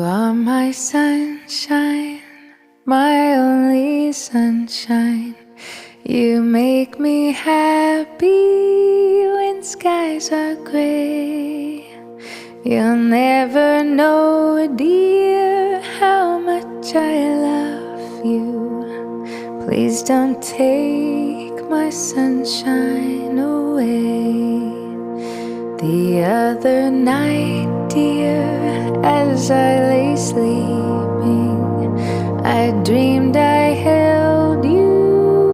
are my sunshine, my only sunshine. You make me happy when skies are gray. You'll never know, dear, how much I love you. Please don't take my sunshine away. The other night, dear, as I lay sleeping, I dreamed I